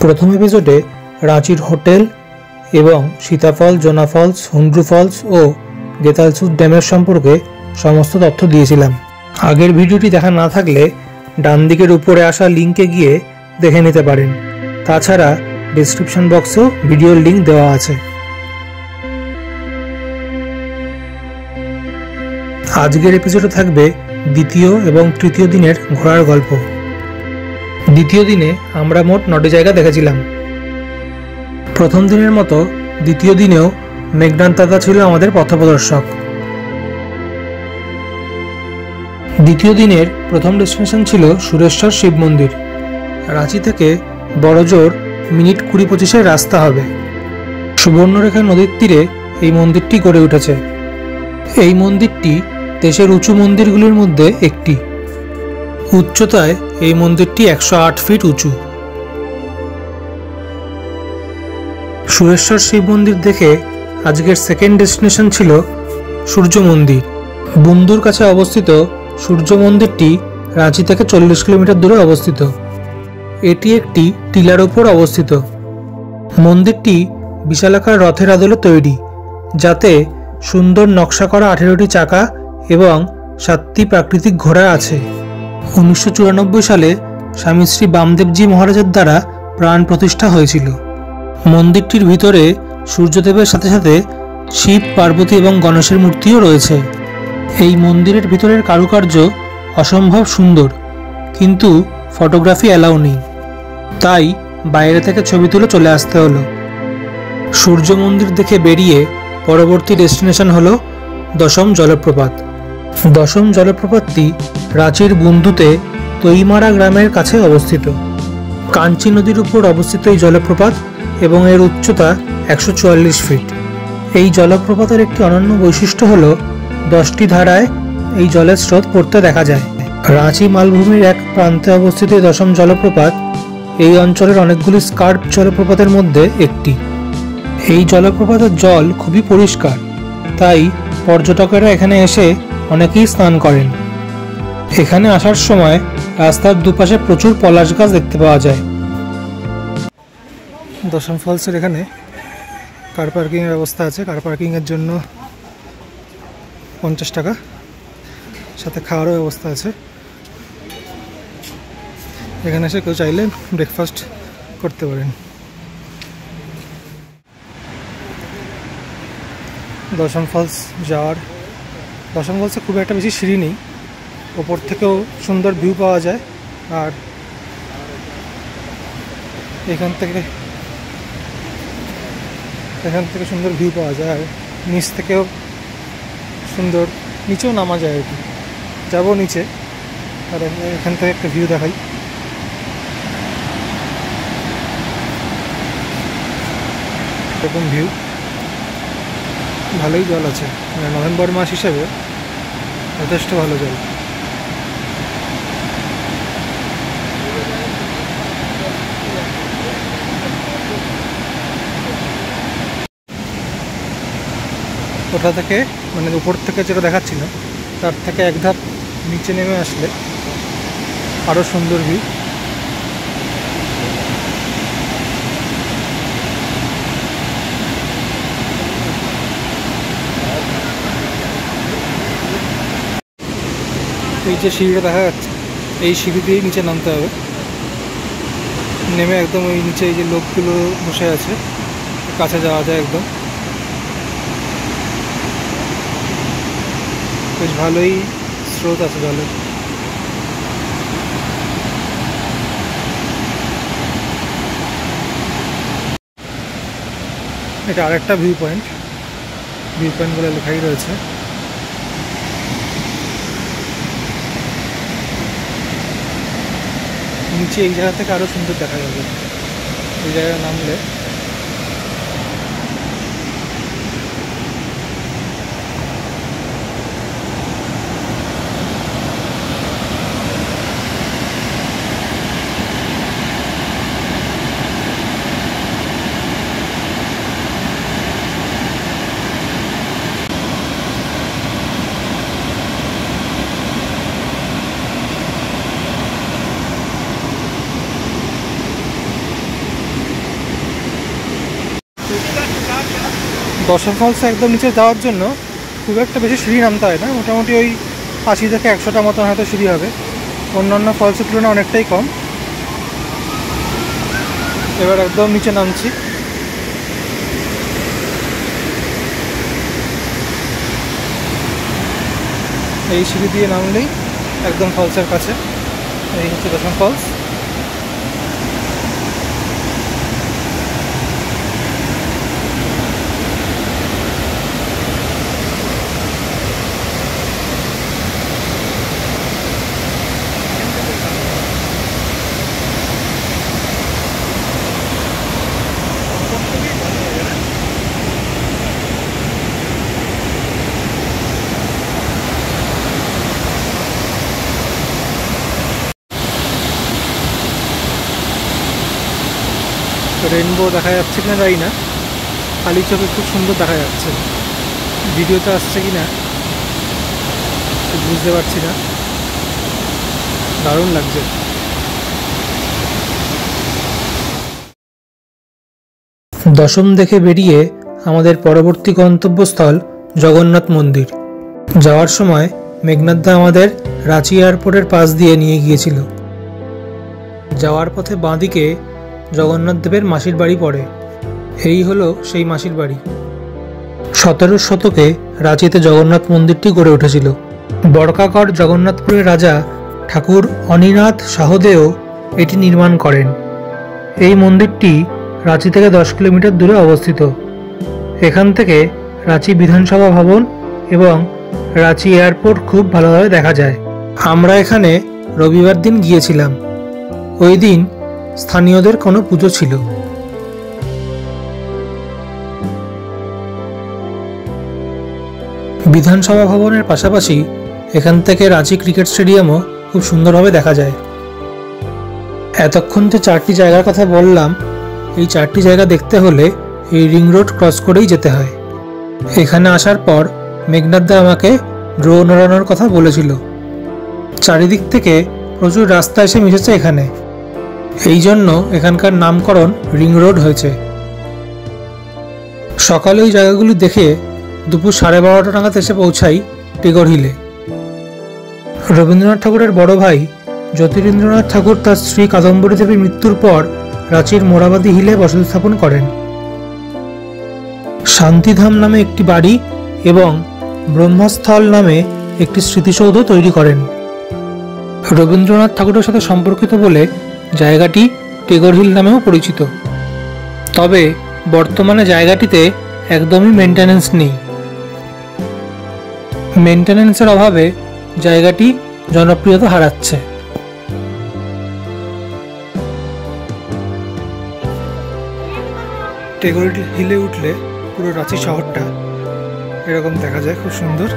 প্রথম এপিসোডে রাঁচির হোটেল এবং সীতাফল, জোনা ফলস, হুন্ড্রু ফলস ও গেতালসুর ড্যামের সম্পর্কে সমস্ত তথ্য দিয়েছিলাম। আগের ভিডিওটি দেখা না থাকলে ডান দিকের উপরে আসা লিঙ্কে গিয়ে দেখে নিতে পারেন। তাছাড়া ডেসক্রিপশন বক্সেও ভিডিওর লিঙ্ক দেওয়া আছে। আজকের এপিসোডে থাকবে দ্বিতীয় এবং তৃতীয় দিনের ঘোরার গল্প। দ্বিতীয় দিনে আমরা মোট 9টি জায়গা দেখেছিলাম। প্রথম দিনের মতো দ্বিতীয় দিনেও মেঘনাদ দাদা ছিল আমাদের পথপ্রদর্শক। দ্বিতীয় দিনের প্রথম ডেস্টিনেশন ছিল সুরেশ্বর শিব মন্দির। রাঁচি থেকে বড়জোর মিনিট 20-25 রাস্তা হবে। সুবর্ণরেখা নদীর তীরে এই মন্দিরটি গড়ে উঠেছে। এই মন্দিরটি দেশের উঁচু মন্দিরগুলির মধ্যে একটি। উচ্চতায় এই মন্দিরটি 108 ফিট উঁচু। সুরেশ্বর শিব মন্দির দেখে আজকের সেকেন্ড ডেস্টিনেশন ছিল সূর্য মন্দির। বুন্দুর কাছে অবস্থিত সূর্য মন্দিরটি রাঁচি থেকে 40 কিলোমিটার দূরে অবস্থিত। এটি একটি টিলার ওপর অবস্থিত। মন্দিরটি বিশালাকার রথের আদলে তৈরি, যাতে সুন্দর নকশা করা 18টি চাকা এবং 7টি প্রাকৃতিক ঘোড়া আছে। 1994 সালে স্বামী শ্রী বামদেবজি মহারাজের দ্বারা প্রাণ প্রতিষ্ঠা হয়েছিল। মন্দিরটির ভিতরে সূর্যদেবের সাথে সাথে শিব, পার্বতী এবং গণেশের মূর্তিও রয়েছে। এই মন্দিরের ভিতরের কারুকার্য অসম্ভব সুন্দর, কিন্তু ফটোগ্রাফি অ্যালাউ নেই, তাই বাইরে থেকে ছবি তুলে চলে আসতে হলো। সূর্য মন্দির দেখে বেরিয়ে পরবর্তী ডেস্টিনেশন হলো দশম জলপ্রপাত। দশম জলপ্রপাতটি রাঁচির বুন্দুতে তৈমারা গ্রামের কাছে অবস্থিত। কাঞ্চি নদীর উপর অবস্থিত এই জলপ্রপাত এবং এর উচ্চতা 144 ফিট। এই জলপ্রপাতের একটি অনন্য বৈশিষ্ট্য হল 10টি ধারায় এই জলের স্রোত পড়তে দেখা যায়। রাঁচি মালভূমির এক প্রান্তে অবস্থিত এই দশম জলপ্রপাত এই অঞ্চলের অনেকগুলি স্কার্প জলপ্রপাতের মধ্যে একটি। এই জলপ্রপাতের জল খুবই পরিষ্কার, তাই পর্যটকেরা এখানে এসে অনেকেই স্নান করেন। এখানে আসার সময় রাস্তার দুপাশে প্রচুর পলাশ গাছ দেখতে পাওয়া যায়। দশম ফলসের এখানে কার পার্কিংয়ের ব্যবস্থা আছে। কার পার্কিংয়ের জন্য 50 টাকা, সাথে খাওয়ারও ব্যবস্থা আছে। এখানে এসে কেউ চাইলে ব্রেকফাস্ট করতে পারেন। দশম ফলস যাওয়ার, দশম ফলসে খুব একটা বেশি সিঁড়ি নেই, ওপর থেকেও সুন্দর ভিউ পাওয়া যায়। আর এখান থেকে সুন্দর ভিউ পাওয়া যায়। আর নিচ থেকেও সুন্দর, নিচেও নামা যায় আর কি। যাবো নিচে, আর এখান থেকে একটা ভিউ দেখাই। এরকম ভিউ, ভালোই জল আছে। মানে নভেম্বর মাস হিসেবে যথেষ্ট ভালো জল। ওটা থেকে, মানে উপর থেকে যেটা দেখাচ্ছিল তার থেকে এক ধাপ নিচে নেমে আসলে আরও সুন্দর ভিউ। এই যে সিঁড়িটা দেখা যাচ্ছে, এই সিঁড়ি দিয়েই নিচে নামতে হবে। নেমে একদম ওই নিচে এই যে লোকগুলো বসে আছে, কাছে যাওয়া যায় একদম। বেশ ভালোই স্রোত আছে জলের। এটা আরেকটা ভিউ পয়েন্ট। ভিউ পয়েন্টগুলো লেখাই রয়েছে। নিচে এই জায়গা থেকে আরও সুন্দর দেখা যাবে। এই জায়গায় নামলে দশম ফলসে একদম নিচে যাওয়ার জন্য খুব একটা বেশি সিঁড়ি নামতে হয় না, মোটামুটি ওই 80 থেকে 100টা মতন হয়তো সিঁড়ি হবে, অন্যান্য ফলসের তুলনায় অনেকটাই কম। এবার একদম নিচে নামছি। এই সিঁড়ি দিয়ে নামলেই একদম ফলসের কাছে। এই হচ্ছে দশম ফলস। রেনবো দেখা যাচ্ছে কিনা জানি না, খালি চোখে খুব সুন্দর দেখা যাচ্ছে, ভিডিওতে আসছে কিনা বুঝতে পারছি না, দারুণ লাগছে। দশম দেখে বেরিয়ে আমাদের পরবর্তী গন্তব্যস্থল জগন্নাথ মন্দির। যাওয়ার সময় মেঘনাথদা আমাদের রাঁচি এয়ারপোর্টের পাশ দিয়ে নিয়ে গিয়েছিল। যাওয়ার পথে বাঁদিকে জগন্নাথ দেবের মাসির বাড়ি পড়ে। এই হলো সেই মাসির বাড়ি। 17 শতকে রাঁচিতে জগন্নাথ মন্দিরটি গড়ে উঠেছিল। বর্কাগড় জগন্নাথপুরের রাজা ঠাকুর অনিনাথ শাহদেও এটি নির্মাণ করেন। এই মন্দিরটি রাঁচি থেকে 10 কিলোমিটার দূরে অবস্থিত। এখান থেকে রাঁচি বিধানসভা ভবন এবং রাঁচি এয়ারপোর্ট খুব ভালোভাবে দেখা যায়। আমরা এখানে রবিবার দিন গিয়েছিলাম। ওই দিন স্থানীয়দের কোনো পুজো ছিল। বিধানসভা ভবনের পাশাপাশি এখান থেকে রাঁচি ক্রিকেট স্টেডিয়ামও খুব সুন্দরভাবে দেখা যায়। এতক্ষণ যে 4টি জায়গার কথা বললাম, এই 4টি জায়গা দেখতে হলে এই রিং রোড ক্রস করেই যেতে হয়। এখানে আসার পর মেঘনাথদা আমাকে ড্রোন ওড়ানোর কথা বলেছিল। চারিদিক থেকে প্রচুর রাস্তা এসে মিশেছে এখানে, এই জন্য এখানকার নামকরণ রিং রোড হয়েছে। সকালে ওই জায়গাগুলি দেখে দুপুর 12:30 নাগাদ এসে পৌঁছাই টেগর হিলে। রবীন্দ্রনাথ ঠাকুরের বড় ভাই জ্যোতিরিন্দ্রনাথ ঠাকুর তার স্ত্রী কাদম্বরী দেবীর মৃত্যুর পর রাঁচির মোরাবাদী হিলে বসতি স্থাপন করেন। শান্তিধাম নামে একটি বাড়ি এবং ব্রহ্মস্থল নামে একটি স্মৃতিসৌধ তৈরি করেন। রবীন্দ্রনাথ ঠাকুরের সাথে সম্পর্কিত বলে জায়গাটি টেগর হিল নামেও পরিচিত। তবে বর্তমানে জায়গাটিতে একদমই মেইনটেনেন্স নেই। মেইনটেনেন্সের অভাবে জায়গাটি জনপ্রিয়তা হারাচ্ছে। টেগর হিলে উঠলে পুরো রাঁচি শহরটা এরকম দেখা যায়, খুব সুন্দর।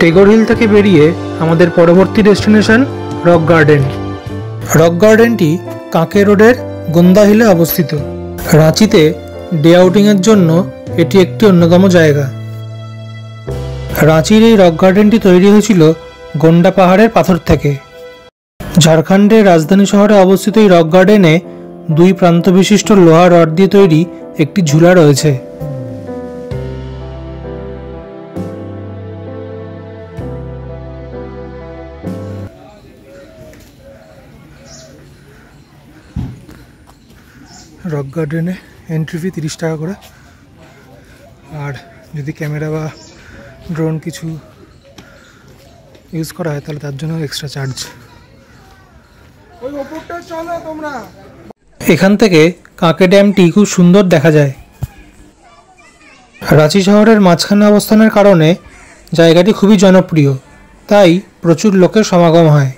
টেগর হিল থেকে বেরিয়ে আমাদের পরবর্তী ডেস্টিনেশন রক গার্ডেন। রক গার্ডেনটি কাঁকে রোডের গোন্দা হিলে অবস্থিত। রাঁচিতে ডে আউটিংয়ের জন্য এটি একটি অন্যতম জায়গা। রাঁচির এই রক গার্ডেনটি তৈরি হয়েছিল গোন্ডা পাহাড়ের পাথর থেকে। ঝাড়খণ্ডের রাজধানী শহরে অবস্থিত এই রক গার্ডেনে 2 প্রান্ত বিশিষ্ট লোহা রড দিয়ে তৈরি একটি ঝুলা রয়েছে। রক গার্ডেনে এন্ট্রি ফি 30 টাকা করে, আর যদি ক্যামেরা বা ড্রোন কিছু ইউজ করা হয় তাহলে তার জন্য এক্সট্রা চার্জ। এখান থেকে কাঁকে ড্যামটি খুব সুন্দর দেখা যায়। রাঁচি শহরের মাঝখানে অবস্থানের কারণে জায়গাটি খুবই জনপ্রিয়, তাই প্রচুর লোকের সমাগম হয়।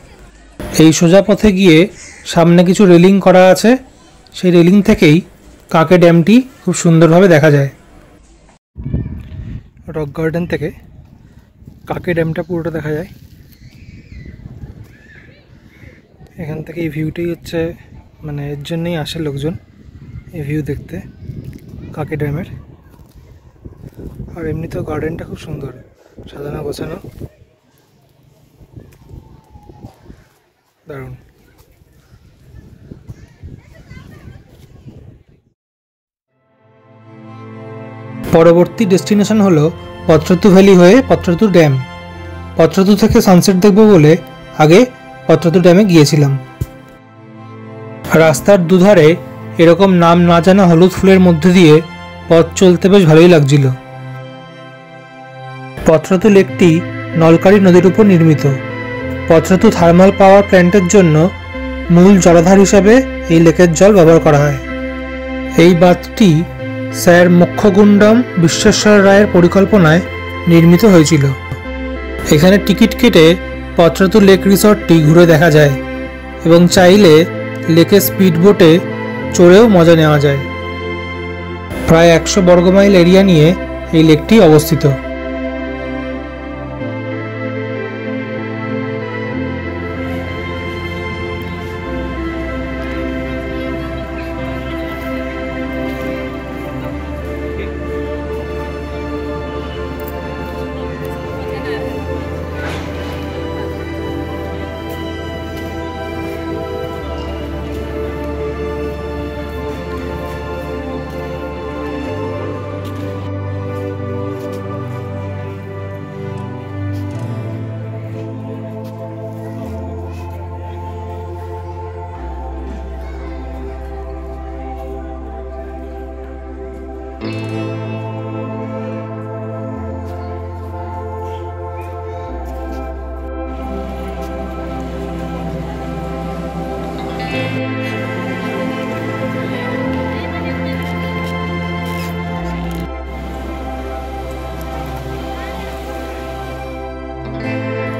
এই সোজা পথে গিয়ে সামনে কিছু রেলিং করা আছে, সেই রেলিং থেকেই কাকে ড্যামটি খুব সুন্দরভাবে দেখা যায়। রক গার্ডেন থেকে কাকে ড্যামটা পুরোটা দেখা যায়। এখান থেকে এই ভিউটাই হচ্ছে, মানে এর জন্যই আসে লোকজন এই ভিউ দেখতে, কাকে ড্যামের। আর এমনিতেও গার্ডেনটা খুব সুন্দর, সাজানো গোছানো, দারুণ। পরবর্তী ডেস্টিনেশন হলো পত্রতু ভ্যালি হয়ে পত্রতু ড্যাম। পত্রতু থেকে সানসেট দেখব বলে আগে পত্রতু ড্যামে গিয়েছিলাম। রাস্তার দুধারে এরকম নাম না জানা হলুদ ফুলের মধ্যে দিয়ে পথ চলতে বেশ ভালোই লাগছিল। পত্রতু লেকটি নলকারী নদীর উপর নির্মিত। পত্রতু থার্মাল পাওয়ার প্ল্যান্টের জন্য মূল জলাধার হিসাবে এই লেকের জল ব্যবহার করা হয়। এই বাঁধটি স্যার মোক্ষগুন্ডম বিশ্বেশ্বর রায়ের পরিকল্পনায় নির্মিত হয়েছিল। এখানে টিকিট কেটে পত্রতু লেক রিসর্টটি ঘুরে দেখা যায় এবং চাইলে লেকের স্পিড বোটে চড়েও মজা নেওয়া যায়। প্রায় 100 বর্গমাইল এরিয়া নিয়ে এই লেকটি অবস্থিত।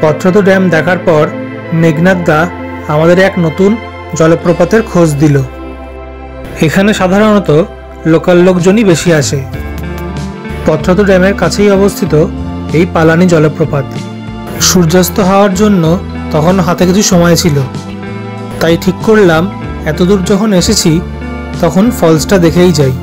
পত্রতু ড্যাম দেখার পর মেঘনাথ দা আমাদের এক নতুন জলপ্রপাতের খোঁজ দিল। এখানে সাধারণত লোকাল লোকজনই বেশি আসে। পত্রতু ড্যামের কাছেই অবস্থিত এই পালানি জলপ্রপাত। সূর্যাস্ত হওয়ার জন্য তখন হাতে কিছু সময় ছিল, তাই ঠিক করলাম এতদূর যখন এসেছি তখন ফলসটা দেখেই যাই।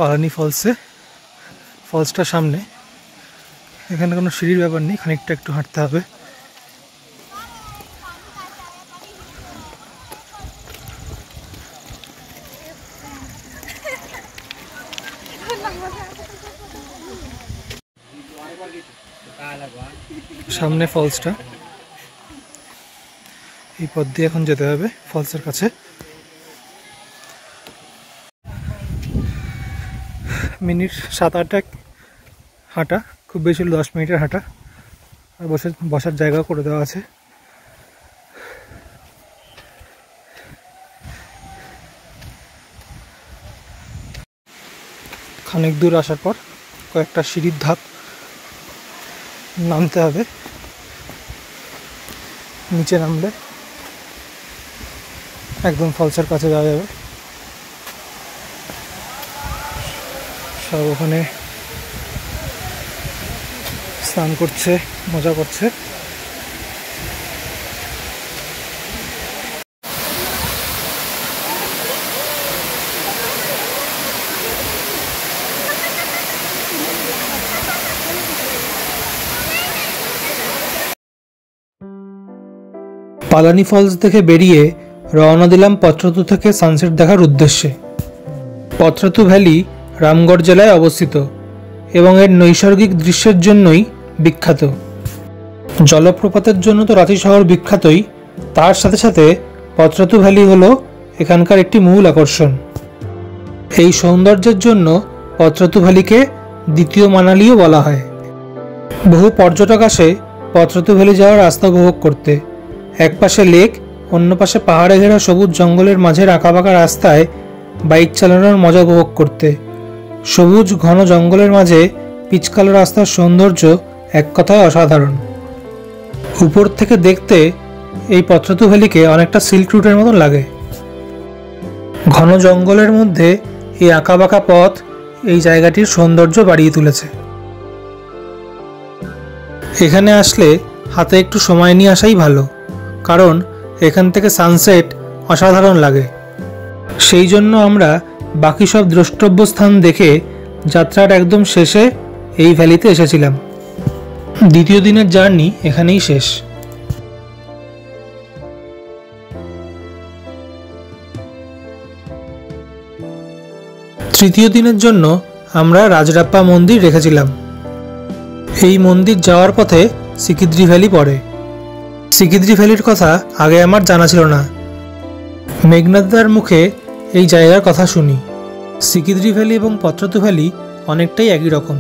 পালানি ফলসটার সামনে। এখানে কোনো সিঁড়ির ব্যাপার নেই, খানিকটা একটু হাঁটতে হবে। সামনে ফলসটা, এই পথ দিয়ে এখন যেতে হবে ফলসের কাছে। মিনিট 7-8 হাঁটা, খুব বেশি 10 মিনিটের হাঁটা। আর বসার জায়গা করে দেওয়া আছে। খানিক দূর আসার পর কয়েকটা সিঁড়ির ধাপ নামতে হবে। নিচে নামলে একদম ফলসের কাছে যাওয়া যাবে। সব ওখানে স্নান করছে, মজা করছে। পালানি ফলস থেকে বেরিয়ে রওনা দিলাম পত্রতু থেকে সানসেট দেখার উদ্দেশ্যে। পত্রতু ভ্যালি রামগড় জেলায় অবস্থিত এবং এর নৈসর্গিক দৃশ্যের জন্যই বিখ্যাত। জলপ্রপাতের জন্য তো রাঁচি শহর বিখ্যাতই, তার সাথে সাথে পত্রতু ভ্যালি হলো এখানকার একটি মূল আকর্ষণ। এই সৌন্দর্যের জন্য পত্রতু ভ্যালিকে দ্বিতীয় মানালিও বলা হয়। বহু পর্যটক আসে পত্রতু ভ্যালি যাওয়ার রাস্তা উপভোগ করতে। এক পাশে লেক, অন্য পাশে পাহাড়ে ঘেরা সবুজ জঙ্গলের মাঝের আঁকাবাঁকা রাস্তায় বাইক চালানোর মজা উপভোগ করতে। সবুজ ঘন জঙ্গলের মাঝে পিচকালো রাস্তার সৌন্দর্য এক কথায় অসাধারণ। উপর থেকে দেখতে এই পথরতু ভ্যালিকে অনেকটা সিল্ক রুটের মতন লাগে। ঘন জঙ্গলের মধ্যে এই আঁকাবাঁকা পথ এই জায়গাটির সৌন্দর্য বাড়িয়ে তুলেছে। এখানে আসলে হাতে একটু সময় নিয়ে আসাই ভালো, কারণ এখান থেকে সানসেট অসাধারণ লাগে। সেই জন্য আমরা বাকি সব দ্রষ্টব্য স্থান দেখে যাত্রার একদম শেষে এই ভ্যালিতে এসেছিলাম। দ্বিতীয় দিনের জার্নি এখানেই শেষ। তৃতীয় দিনের জন্য আমরা রাজরাপ্পা মন্দির রেখেছিলাম। এই মন্দির যাওয়ার পথে সিকিদ্রি ভ্যালি পড়ে। সিকিদ্রি ভ্যালির কথা আগে আমার জানা ছিল না। মেঘনাদার মুখে এই জায়গার কথা শুনি। সিকিদ্রি ভ্যালি এবং পত্রতু ভ্যালি অনেকটাই একই রকম।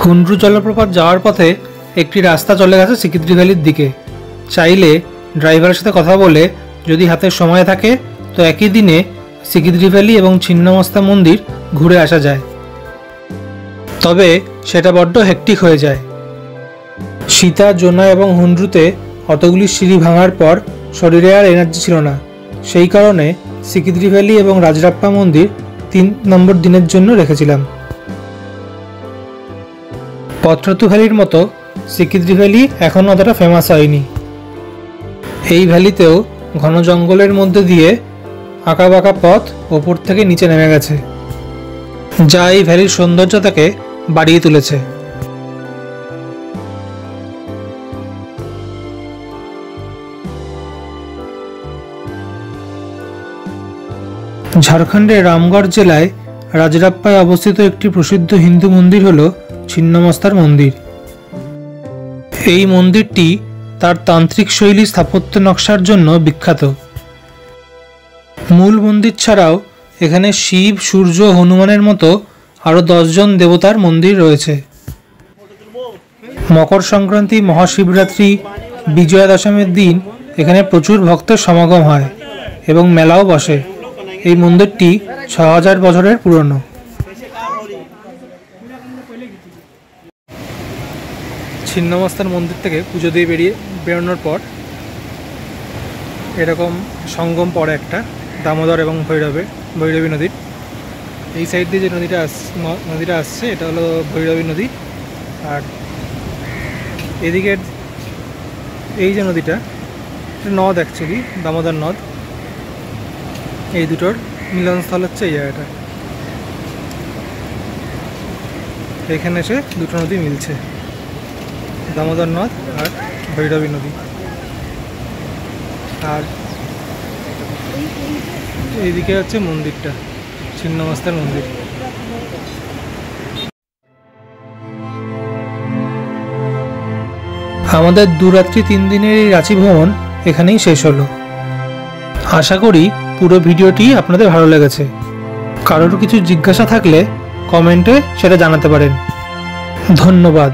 হুন্ড্রু জলপ্রপাত যাওয়ার পথে একটি রাস্তা চলে গেছে সিকিদ্রি ভ্যালির দিকে। চাইলে ড্রাইভারের সাথে কথা বলে যদি হাতে সময় থাকে তো একই দিনে সিকিদ্রি ভ্যালি এবং ছিন্নমস্তা মন্দির ঘুরে আসা যায়। তবে সেটা বড্ড হেক্টিক হয়ে যায়। সীতা, জোনা এবং হুন্ড্রুতে অতগুলি সিঁড়ি ভাঙার পর শরীরে আর এনার্জি ছিল না। সেই কারণে সিকিদ্রি ভ্যালি এবং রাজরাপ্পা মন্দির 3 নম্বর দিনের জন্য রেখেছিলাম। পত্রতু ভ্যালির মতো সিকিদ্রি ভ্যালি এখনও অতটা ফেমাস হয়নি। এই ভ্যালিতেও ঘন জঙ্গলের মধ্যে দিয়ে আঁকাবাঁকা পথ ওপর থেকে নিচে নেমে গেছে, যা এই ভ্যালির সৌন্দর্যতাকে বাড়িয়ে তুলেছে। ঝাড়খণ্ডের রামগড় জেলায় রাজরাপ্পায় অবস্থিত একটি প্রসিদ্ধ হিন্দু মন্দির হল ছিন্নমস্তার মন্দির। এই মন্দিরটি তার তান্ত্রিক শৈলী স্থাপত্য নকশার জন্য বিখ্যাত। মূল মন্দির ছাড়াও এখানে শিব, সূর্য, হনুমানের মতো আরও 10 জন দেবতার মন্দির রয়েছে। মকর সংক্রান্তি, মহাশিবরাত্রি, বিজয়া দশমীর দিন এখানে প্রচুর ভক্তের সমাগম হয় এবং মেলাও বসে। এই মন্দিরটি 6000 বছরের পুরনো। ছিন্নমস্তার মন্দির থেকে পুজো দিয়ে বেরোনোর পর এরকম সঙ্গম পড়ে একটা দামোদর এবং ভৈরবী নদীর। এই সাইড দিয়ে যে নদীটা আসছে এটা হলো ভৈরবী নদী। আর এদিকের এই যে নদীটা, এটা নদ, অ্যাকচুয়ালি দামোদর নদ। এই দুটোর মিলনস্থল হচ্ছে এই জায়গাটা। এখানে এসে দুটো নদী মিলছে, দামোদর নদ আর ভৈরবী নদী। আর এইদিকে হচ্ছে মন্দিরটা, ছিন্নমস্তার মন্দির। আমাদের 2 রাত্রি 3 দিনের এই রাঁচি ভ্রমণ এখানেই শেষ হলো। আশা করি পুরো ভিডিওটি আপনাদের ভালো লেগেছে। কারোর কিছু জিজ্ঞাসা থাকলে কমেন্টে সেটা জানাতে পারেন। ধন্যবাদ।